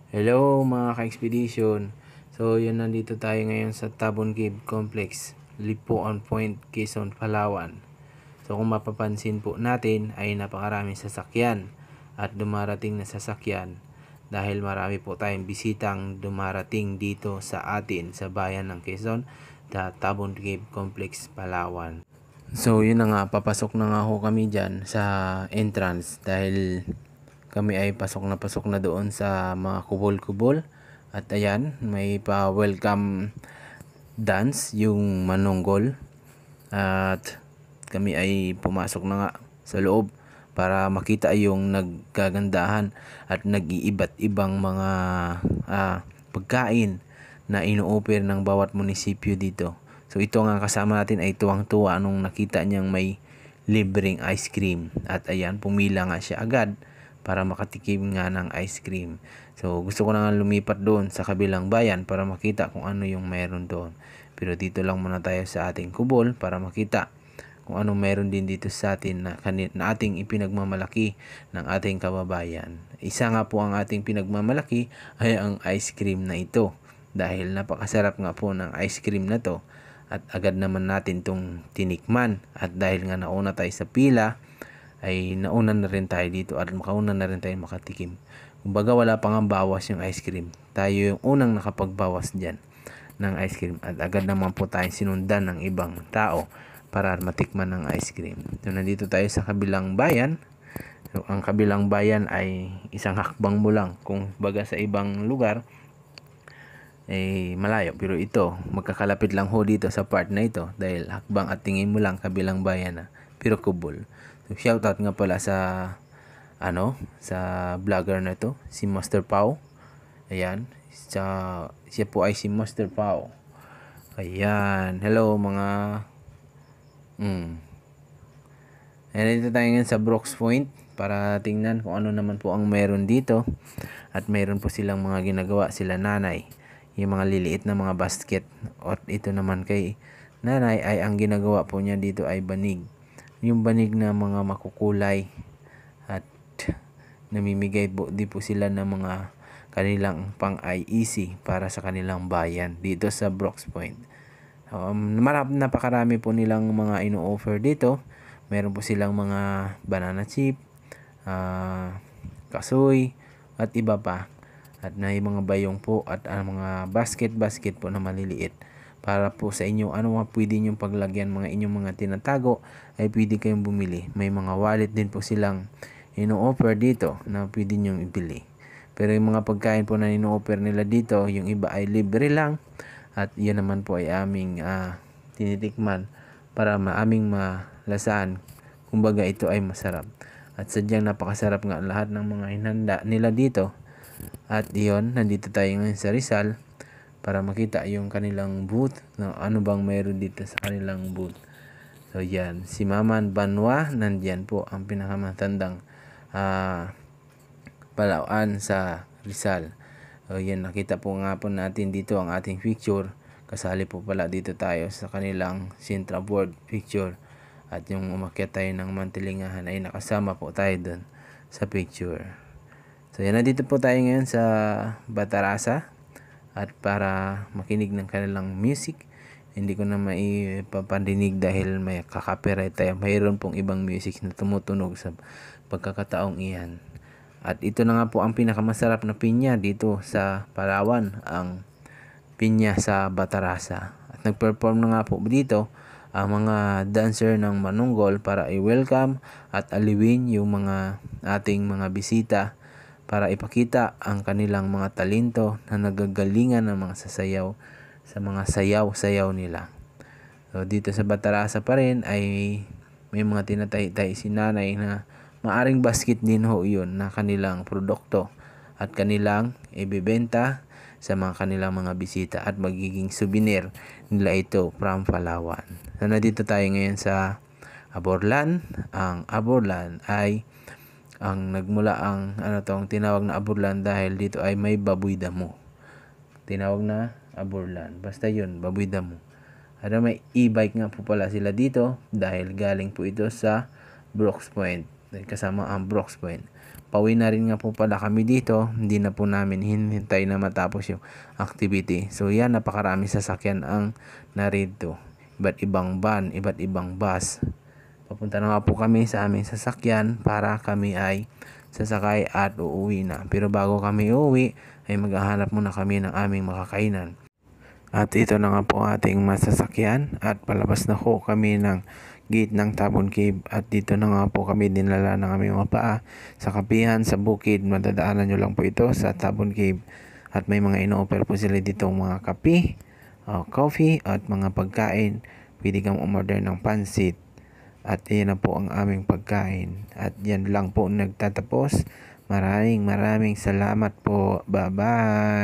Hello mga ka-expedition. So yun, nandito tayo ngayon sa Tabon Cave Complex, Lipuan Point, Quezon, Palawan. So kung mapapansin po natin ay napakaraming sasakyan at dumarating na sasakyan dahil marami po tayong bisitang dumarating dito sa atin sa bayan ng Quezon, sa Tabon Cave Complex, Palawan. So yun na nga, papasok na nga ho kami dyan sa entrance dahil kami ay pasok na doon sa mga kubol-kubol. At ayan, may pa-welcome dance yung manunggol. At kami ay pumasok na nga sa loob para makita yung nagkagandahan at nag-iiba't ibang mga pagkain na ino-offer ng bawat munisipyo dito. So ito nga kasama natin ay tuwang-tuwa nung nakita niyang may libreng ice cream. At ayan, pumila nga siya agad para makatikim nga ng ice cream. So gusto ko na nga lumipat doon sa kabilang bayan para makita kung ano yung meron doon. Pero dito lang muna tayo sa ating kubol para makita kung ano meron din dito sa atin na ating ipinagmamalaki ng ating kababayan. Isa nga po ang ating pinagmamalaki ay ang ice cream na ito. Dahil napakasarap nga po ng ice cream na to. At agad naman natin tong tinikman. At dahil nga nauna tayo sa pila, ay nauna na rin tayo dito at makauna na rin tayo makatikim. Kumbaga wala pang bawas yung ice cream. Tayo yung unang nakapagbawas dyan ng ice cream. At agad naman po tayo sinundan ng ibang tao para matikman ng ice cream. So nandito tayo sa kabilang bayan. So ang kabilang bayan ay isang hakbang mo lang. Kung baga sa ibang lugar malayo, pero ito magkakalapit lang ho dito sa part na ito dahil hakbang at tingin mo lang kabilang bayan na, pero kubol. So shoutout nga pala sa sa vlogger na to, si Master Pau. Ayan, siya po ay si Master Pau. Ayan, hello mga Ayan, dito tayo ngayon sa Brooks Point para tingnan kung ano naman po ang meron dito. At meron po silang mga ginagawa sila nanay, yung mga liliit na mga basket. At ito naman kay nanay ay ang ginagawa po niya dito ay banig. Yung banig na mga makukulay. At namimigay po, di po sila ng mga kanilang pang-IEC para sa kanilang bayan dito sa Brooks Point. Napakarami po nilang mga ino-offer dito. Meron po silang mga banana chip, kasoy, at iba pa. At na yung mga bayong po at mga basket po na maliliit. Para po sa inyo, ano mga pwede nyong paglagyan, mga inyong mga tinatago, ay pwede kayong bumili. May mga wallet din po silang ino-offer dito na pwede nyong ibili. Pero yung mga pagkain po na ino-offer nila dito, yung iba ay libre lang. At yan naman po ay aming tinitikman para aming malasaan. Kumbaga ito ay masarap. At sadyang napakasarap nga lahat ng mga hinanda nila dito. At iyon, nandito tayo ngayon sa Rizal para makita yung kanilang booth. Ano bang mayroon dito sa kanilang booth. So yan, si Maman Banwa, nandyan po ang pinakamatandang palauan sa Rizal. So yan, nakita po nga po natin dito ang ating picture. Kasali po pala dito tayo sa kanilang Sintra Board picture. At yung umakyat tayo ng Mantilingahan ay nakasama po tayo dun sa picture. So yan, nandito po tayo ngayon sa Batarasa. At para makinig ng kanilang music, hindi ko na maipapandinig dahil may kakapiright tayo. Mayroon pong ibang music na tumutunog sa pagkakataong iyan. At ito na nga po ang pinakamasarap na pinya dito sa Palawan, ang pinya sa Batarasa. At nag-perform na nga po dito ang mga dancer ng manunggol para i-welcome at aliwin yung mga ating mga bisita para ipakita ang kanilang mga talento na nagagalingan ng mga sasayaw sa mga sayaw-sayaw nila. So dito sa Batarasa pa rin ay may mga tinatay-tay si nanay na maaring basket din ho yun na kanilang produkto at kanilang ibibenta sa mga kanilang mga bisita at magiging souvenir nila ito from Palawan. So nandito tayo ngayon sa Aborlan. Ang Aborlan ay ang nagmula ang tinawag na Aborlan dahil dito ay may baboy damo. Tinawag na Aborlan. Basta yun, baboy damo. At may e-bike nga po pala sila dito dahil galing po ito sa Brooks Point. Kasama ang Brooks Point. pauwi na rin nga po pala kami dito. Hindi na po namin hinintay na matapos yung activity. So yan, napakarami sasakyan ang narito. Iba't ibang van, iba't ibang bus. Papunta na nga po kami sa aming sasakyan para kami ay sasakay at uuwi na. Pero bago kami uuwi ay maghahanap muna kami ng aming makakainan. At ito na nga po ating masasakyan at palabas na po kami ng gate ng Tabon Cave at dito na nga po kami dinala ng aming mga paa sa kapihan sa bukid. Madadaanan nyo lang po ito sa Tabon Cave at may mga ino-offer po sila dito mga kape, coffee at mga pagkain. Pwede kang umorder ng pansit. At yan na po ang aming pagkain. At yan lang po nagtatapos. Maraming salamat po. Bye-bye.